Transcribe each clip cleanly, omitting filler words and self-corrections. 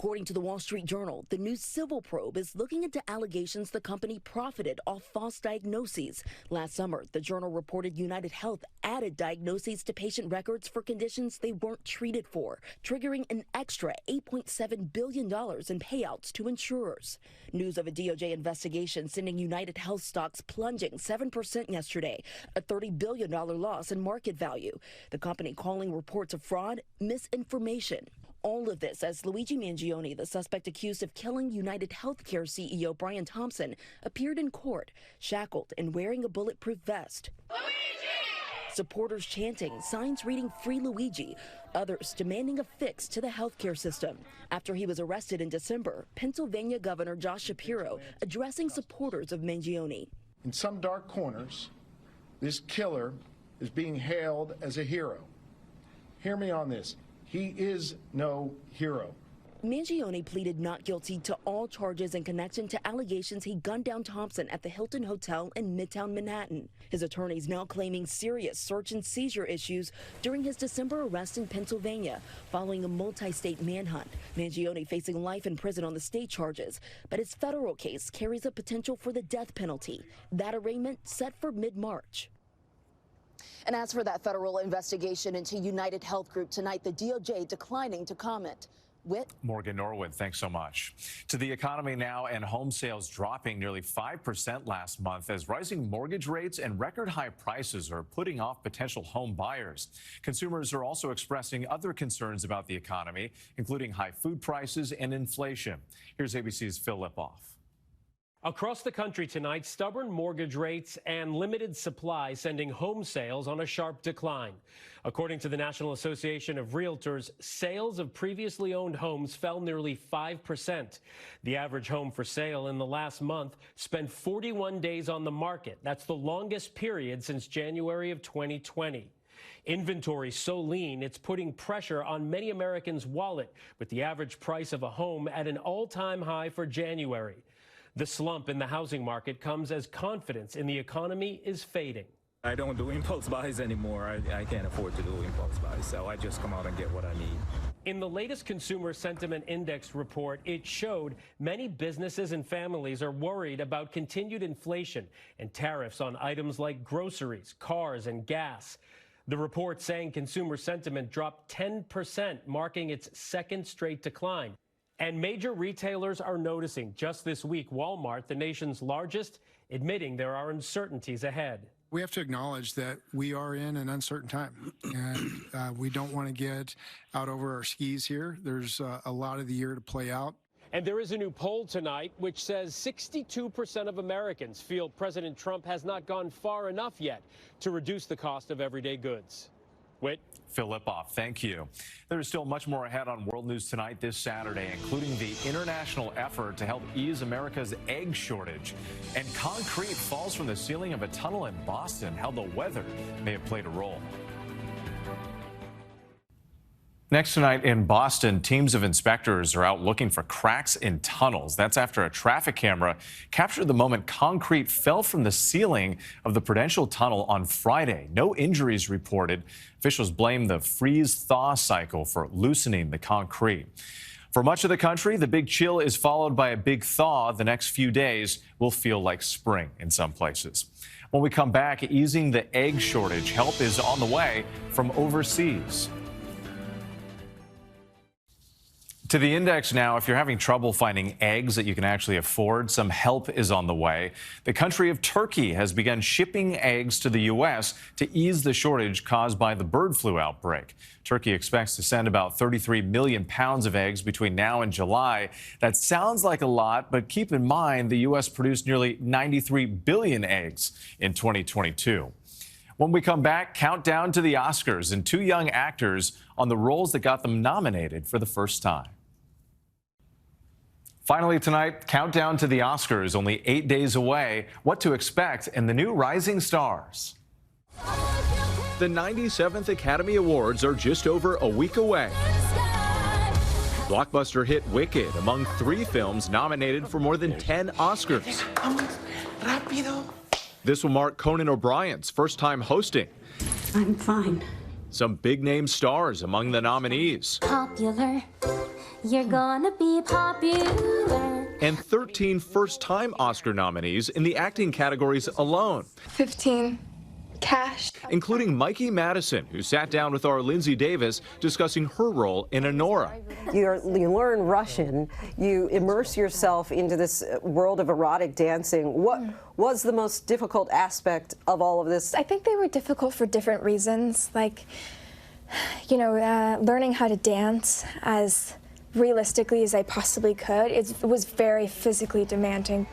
According to the Wall Street Journal, the new civil probe is looking into allegations the company profited off false diagnoses. Last summer, the Journal reported UnitedHealth added diagnoses to patient records for conditions they weren't treated for, triggering an extra $8.7 billion in payouts to insurers. News of a DOJ investigation sending UnitedHealth stocks plunging 7% yesterday, a $30 billion loss in market value. The company calling reports of fraud misinformation. All of this as Luigi Mangione, the suspect accused of killing UnitedHealthcare CEO Brian Thompson, appeared in court, shackled and wearing a bulletproof vest. Luigi! Supporters chanting, signs reading "Free Luigi," others demanding a fix to the healthcare system. After he was arrested in December, Pennsylvania Governor Josh Shapiro addressing supporters of Mangione. In some dark corners, this killer is being hailed as a hero. Hear me on this. He is no hero. Mangione pleaded not guilty to all charges in connection to allegations he gunned down Thompson at the Hilton Hotel in Midtown Manhattan. His attorneys now claiming serious search and seizure issues during his December arrest in Pennsylvania following a multi-state manhunt. Mangione facing life in prison on the state charges, but his federal case carries a potential for the death penalty. That arraignment set for mid-March. And as for that federal investigation into UnitedHealth Group tonight, the DOJ declining to comment. Whit? Morgan Norwood, thanks so much. To the economy now, and home sales dropping nearly 5% last month as rising mortgage rates and record high prices are putting off potential home buyers. Consumers are also expressing other concerns about the economy, including high food prices and inflation. Here's ABC's Phil Lipoff. Across the country tonight, stubborn mortgage rates and limited supply sending home sales on a sharp decline. According to the National Association of Realtors, sales of previously owned homes fell nearly 5%. The average home for sale in the last month spent 41 days on the market. That's the longest period since January of 2020. Inventory so lean, it's putting pressure on many Americans' wallet, with the average price of a home at an all-time high for January. The slump in the housing market comes as confidence in the economy is fading. I don't do impulse buys anymore. I can't afford to do impulse buys, so I just come out and get what I need. In the latest Consumer Sentiment Index report, it showed many businesses and families are worried about continued inflation and tariffs on items like groceries, cars, and gas. The report saying consumer sentiment dropped 10%, marking its second straight decline. And major retailers are noticing. Just this week, Walmart, the nation's largest, admitting there are uncertainties ahead. We have to acknowledge that we are in an uncertain time, and we don't want to get out over our skis here. There's a lot of the year to play out. And there is a new poll tonight which says 62% of Americans feel President Trump has not gone far enough yet to reduce the cost of everyday goods. Whit? Phil Lipoff, thank you. There is still much more ahead on World News Tonight this Saturday, including the international effort to help ease America's egg shortage. And concrete falls from the ceiling of a tunnel in Boston. How the weather may have played a role. Next tonight in Boston, teams of inspectors are out looking for cracks in tunnels. That's after a traffic camera captured the moment concrete fell from the ceiling of the Prudential Tunnel on Friday. No injuries reported. Officials blame the freeze-thaw cycle for loosening the concrete. For much of the country, the big chill is followed by a big thaw. The next few days will feel like spring in some places. When we come back, easing the egg shortage. Help is on the way from overseas. To the index now, if you're having trouble finding eggs that you can actually afford, some help is on the way. The country of Turkey has begun shipping eggs to the U.S. to ease the shortage caused by the bird flu outbreak. Turkey expects to send about 33 million pounds of eggs between now and July. That sounds like a lot, but keep in mind the U.S. produced nearly 93 billion eggs in 2022. When we come back, countdown to the Oscars and two young actors on the roles that got them nominated for the first time. Finally tonight, countdown to the Oscars, only 8 days away. What to expect in the new Rising Stars. The 97th Academy Awards are just over a week away. Blockbuster hit Wicked among 3 films nominated for more than 10 Oscars. This will mark Conan O'Brien's first time hosting. I'm fine. Some big-name stars among the nominees. Popular. You're gonna be popular. And 13 first-time Oscar nominees in the acting categories alone. 15 cash. Including Mikey Madison, who sat down with our Lindsay Davis discussing her role in Anora. You learn Russian, you immerse yourself into this world of erotic dancing. What was the most difficult aspect of all of this? I think they were difficult for different reasons. Like, you know, learning how to dance as realistically as I possibly could. It was very physically demanding.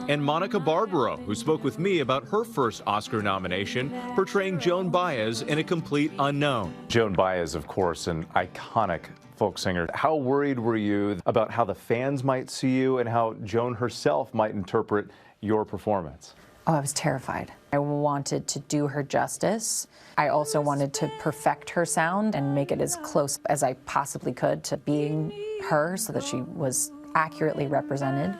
And Monica Barbaro, who spoke with me about her first Oscar nomination, portraying Joan Baez in A Complete Unknown. Joan Baez, of course, an iconic folk singer. How worried were you about how the fans might see you and how Joan herself might interpret your performance? Oh, I was terrified. I wanted to do her justice. I also wanted to perfect her sound and make it as close as I possibly could to being her so that she was accurately represented.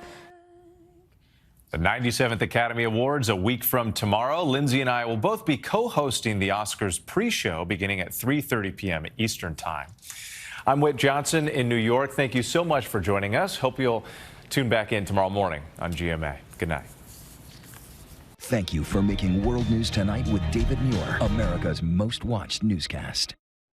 The 97th Academy Awards a week from tomorrow. Lindsay and I will both be co-hosting the Oscars pre-show beginning at 3:30 p.m. Eastern Time. I'm Whit Johnson in New York. Thank you so much for joining us. Hope you'll tune back in tomorrow morning on GMA. Good night. Thank you for making World News Tonight with David Muir, America's most watched newscast.